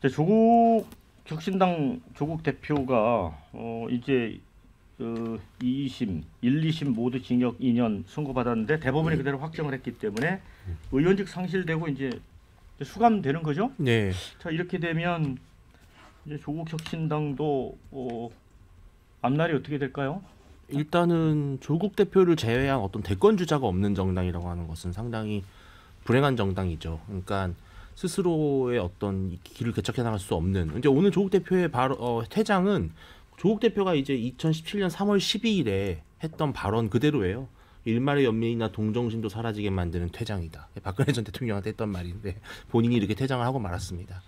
조국 혁신당 조국 대표가 이제 2심, 1, 2심 모두 징역 2년 선고받았는데 대법원이 그대로 확정을 했기 때문에 의원직 상실되고 이제 수감되는 거죠. 네. 자, 이렇게 되면 이제 조국 혁신당도 앞날이 어떻게 될까요? 일단은 조국 대표를 제외한 어떤 대권 주자가 없는 정당이라고 하는 것은 상당히 불행한 정당이죠. 그러니까 스스로의 어떤 길을 개척해 나갈 수 없는. 이제 오늘 조국 대표의 퇴장은 조국 대표가 이제 2017년 3월 12일에 했던 발언 그대로예요. 일말의 연민이나 동정심도 사라지게 만드는 퇴장이다. 박근혜 전 대통령한테 했던 말인데 본인이 이렇게 퇴장을 하고 말았습니다.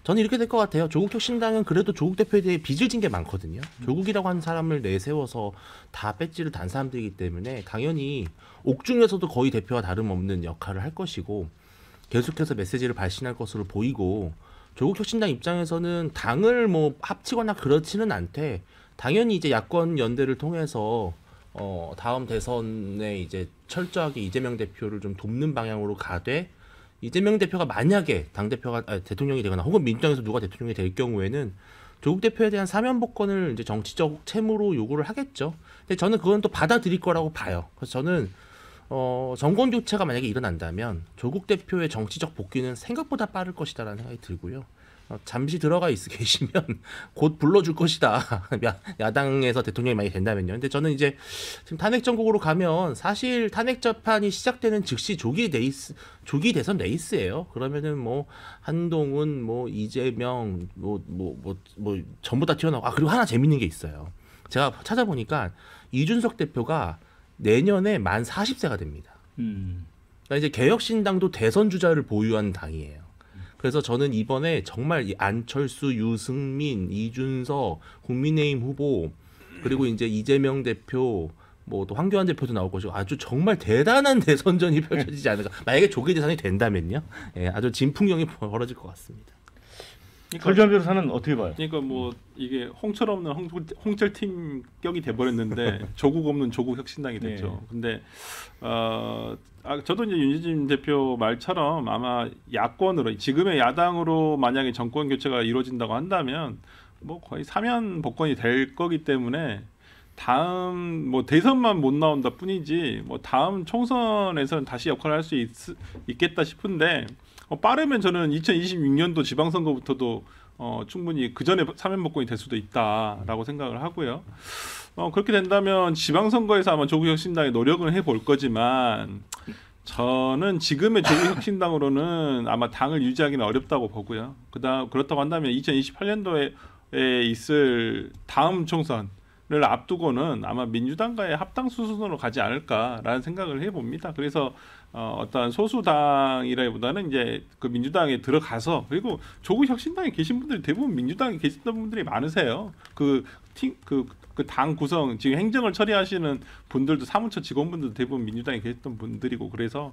저는 이렇게 될 것 같아요. 조국 혁신당은 그래도 조국 대표에 대해 빚을 진 게 많거든요. 조국이라고 하는 사람을 내세워서 다 배지를 단 사람들이기 때문에 당연히 옥중에서도 거의 대표와 다름없는 역할을 할 것이고 계속해서 메시지를 발신할 것으로 보이고 조국 혁신당 입장에서는 당을 뭐 합치거나 그렇지는 않대. 당연히 이제 야권 연대를 통해서 다음 대선에 이제 철저하게 이재명 대표를 좀 돕는 방향으로 가되 이재명 대표가 만약에 대통령이 되거나 혹은 민주당에서 누가 대통령이 될 경우에는 조국 대표에 대한 사면 복권을 이제 정치적 채무로 요구를 하겠죠. 근데 저는 그건 또 받아들일 거라고 봐요. 그래서 저는 정권 교체가 만약에 일어난다면 조국 대표의 정치적 복귀는 생각보다 빠를 것이다라는 생각이 들고요. 잠시 들어가 계시면 곧 불러줄 것이다. 야당에서 대통령이 많이 된다면요. 근데 저는 이제 지금 탄핵 정국으로 가면 사실 탄핵 재판이 시작되는 즉시 조기 대선 레이스예요. 그러면은 뭐 한동훈, 뭐 이재명, 뭐 전부 다 튀어나오고 그리고 하나 재밌는 게 있어요. 제가 찾아보니까 이준석 대표가 내년에 만 40세가 됩니다. 그러니까 이제 개혁신당도 대선 주자를 보유한 당이에요. 그래서 저는 이번에 정말 이 안철수, 유승민, 이준석, 국민의힘 후보 그리고 이제 이재명 대표 뭐 또 황교안 대표도 나올 것이고 아주 정말 대단한 대선전이 펼쳐지지 않을까. 만약에 조기 대선이 된다면요. 예, 아주 진풍경이 벌어질 것 같습니다. 설전 변호사는 어떻게 봐요? 그러니까 뭐 이게 홍철 없는 홍철팀 격이 돼버렸는데 조국 없는 조국 혁신당이 됐죠. 근데 저도 이제 윤희진 대표 말처럼 아마 야권으로 지금의 야당으로 만약에 정권 교체가 이루어진다고 한다면 뭐 거의 사면 복권이 될 거기 때문에 다음 뭐 대선만 못 나온다 뿐이지 뭐 다음 총선에서는 다시 역할을 할 수 있겠다 싶은데 빠르면 저는 2026년도 지방선거부터도 충분히 그 전에 사면 복권이 될 수도 있다라고 생각을 하고요. 그렇게 된다면 지방선거에서 아마 조국혁신당이 노력을 해볼 거지만 저는 지금의 조국혁신당으로는 아마 당을 유지하기는 어렵다고 보고요. 그렇다고 한다면 2028년도에 있을 다음 총선을 앞두고는 아마 민주당과의 합당 수순으로 가지 않을까라는 생각을 해봅니다. 그래서 어떤 소수당이라기보다는 이제 그 민주당에 들어가서 그리고 조국 혁신당에 계신 분들이 대부분 민주당에 계셨던 분들이 많으세요. 그 당 구성 지금 행정을 처리하시는 분들도 사무처 직원분들도 대부분 민주당에 계셨던 분들이고 그래서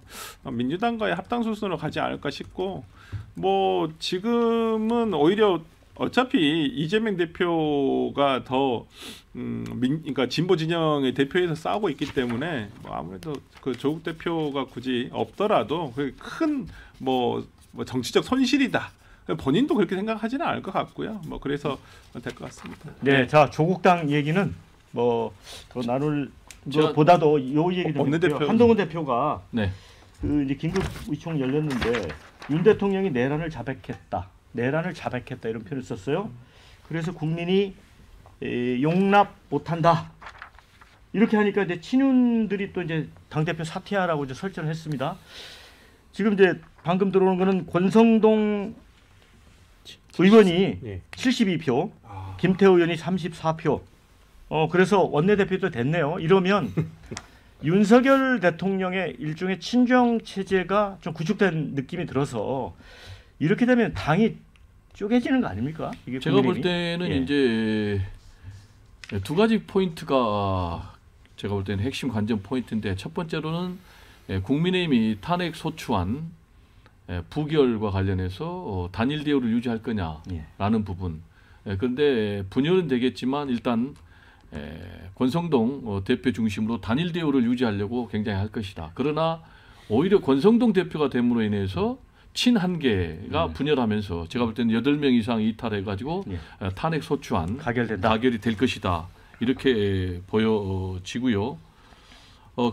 민주당과의 합당 수순으로 가지 않을까 싶고 뭐 지금은 오히려 어차피 이재명 대표가 더 그러니까 진보 진영의 대표에서 싸우고 있기 때문에 뭐 아무래도 그 조국 대표가 굳이 없더라도 큰 뭐 정치적 손실이다. 본인도 그렇게 생각하지는 않을 것 같고요. 뭐 그래서 될 것 같습니다. 네, 자 조국당 얘기는 뭐 더 나눌 보다도 요 얘기 좀 해볼게요. 한동훈 대표가 그 이제 긴급 의총 열렸는데 윤 대통령이 내란을 자백했다 이런 표현을 썼어요. 그래서 국민이 용납 못한다 이렇게 하니까 이제 친윤들이 또 이제 당 대표 사퇴하라고 이제 설전을 했습니다. 지금 이제 방금 들어오는 거는 권성동 의원이 72표, 김태호 의원이 34표. 그래서 원내대표도 됐네요. 이러면 윤석열 대통령의 일종의 친정 체제가 좀 구축된 느낌이 들어서 이렇게 되면 당이 쪼개지는 거 아닙니까? 이게 제가 볼 때는 이제 두 가지 포인트가 제가 볼 때는 핵심 관전 포인트인데 첫 번째로는 국민의힘이 탄핵 소추안 부결과 관련해서 단일 대우를 유지할 거냐라는 부분. 그런데 분열은 되겠지만 일단 권성동 대표 중심으로 단일 대우를 유지하려고 굉장히 할 것이다. 그러나 오히려 권성동 대표가 됨으로 인해서 친한계가 분열하면서 제가 볼 때는 8명 이상 이탈해가지고 탄핵 소추안 가결이 될 것이다. 이렇게 보여지고요.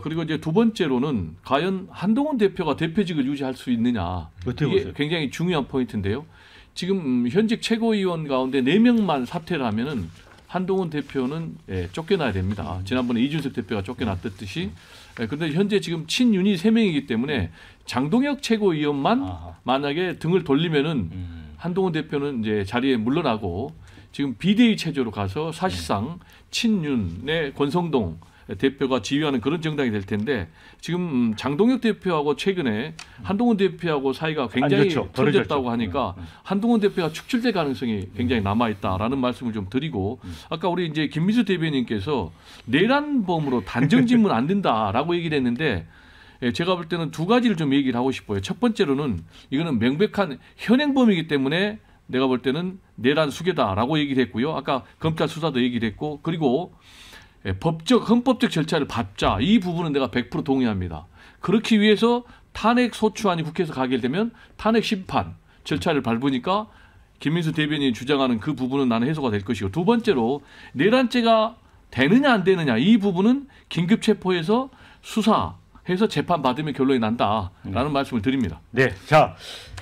그리고 이제 두 번째로는 과연 한동훈 대표가 대표직을 유지할 수 있느냐. 이게 굉장히 중요한 포인트인데요. 지금 현직 최고위원 가운데 4명만 사퇴를 하면은 한동훈 대표는 쫓겨나야 됩니다. 지난번에 이준석 대표가 쫓겨났듯이. 그런데 현재 지금 친윤이 3명이기 때문에 장동혁 최고위원만 만약에 등을 돌리면은 한동훈 대표는 이제 자리에 물러나고 지금 비대위 체제로 가서 사실상 친윤의 권성동 대표가 지휘하는 그런 정당이 될 텐데 지금 장동혁 대표하고 최근에 한동훈 대표하고 사이가 굉장히 틀어졌다고 하니까 한동훈 대표가 축출될 가능성이 굉장히 남아있다라는 말씀을 좀 드리고 아까 우리 이제 김민수 대변인께서 내란범으로 단정짓면 안 된다라고 얘기를 했는데 제가 볼 때는 두 가지를 좀 얘기를 하고 싶어요. 첫 번째로는 이거는 명백한 현행범이기 때문에 내가 볼 때는 내란 수괴다라고 얘기를 했고요. 아까 검찰 수사도 얘기를 했고 그리고 헌법적 절차를 밟자. 이 부분은 내가 100% 동의합니다. 그렇기 위해서 탄핵 소추안이 국회에서 가결되면 탄핵 심판 절차를 밟으니까 김민수 대변인이 주장하는 그 부분은 나는 해소가 될 것이고 두 번째로 내란죄가 되느냐 안 되느냐 이 부분은 긴급체포해서 수사해서 재판받으면 결론이 난다라는 말씀을 드립니다. 네, 자,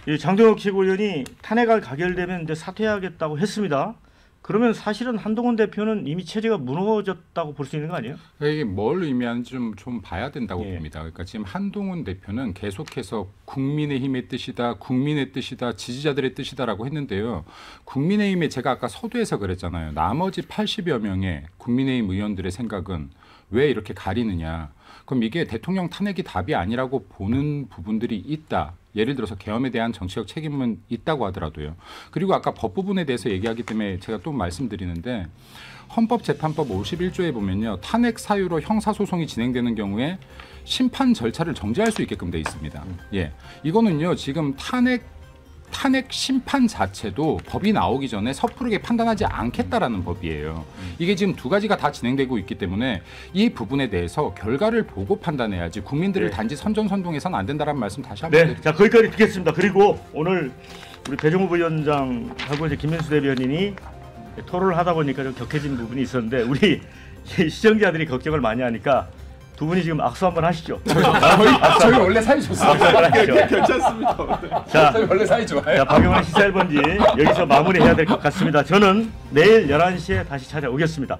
이 장동혁 최고위원이 탄핵안 가결되면 이제 사퇴하겠다고 했습니다. 그러면 사실은 한동훈 대표는 이미 체제가 무너졌다고 볼 수 있는 거 아니에요? 이게 뭘 의미하는지 좀 봐야 된다고 봅니다. 그러니까 지금 한동훈 대표는 계속해서 국민의힘의 뜻이다, 국민의 뜻이다, 지지자들의 뜻이다라고 했는데요. 국민의힘에 제가 아까 서두에서 그랬잖아요. 나머지 80여 명의 국민의힘 의원들의 생각은 왜 이렇게 가리느냐. 그럼 이게 대통령 탄핵이 답이 아니라고 보는 부분들이 있다. 예를 들어서 계엄에 대한 정치적 책임은 있다고 하더라도요. 그리고 아까 법 부분에 대해서 얘기하기 때문에 제가 또 말씀드리는데 헌법재판법 51조에 보면요. 탄핵 사유로 형사소송이 진행되는 경우에 심판 절차를 정지할 수 있게끔 돼 있습니다. 예, 이거는요. 지금 탄핵 심판 자체도 법이 나오기 전에 섣부르게 판단하지 않겠다라는 법이에요. 이게 지금 두 가지가 다 진행되고 있기 때문에 이 부분에 대해서 결과를 보고 판단해야지 국민들을 단지 선전선동해서는 안 된다는 말씀 다시 한번 드립니다. 자, 거기까지 듣겠습니다. 그리고 오늘 우리 배종우 부위원장하고 이제 김민수 대변인이 토론을 하다 보니까 좀 격해진 부분이 있었는데 우리 시청자들이 걱정을 많이 하니까 두 분이 지금 악수 한번 하시죠. 저희 원래 사이 좋습니다. 괜찮습니다. 자, 저희 원래 사이 좋아요. 자, 박영환 시사 1번지 여기서 마무리해야 될 것 같습니다. 저는 내일 11시에 다시 찾아오겠습니다.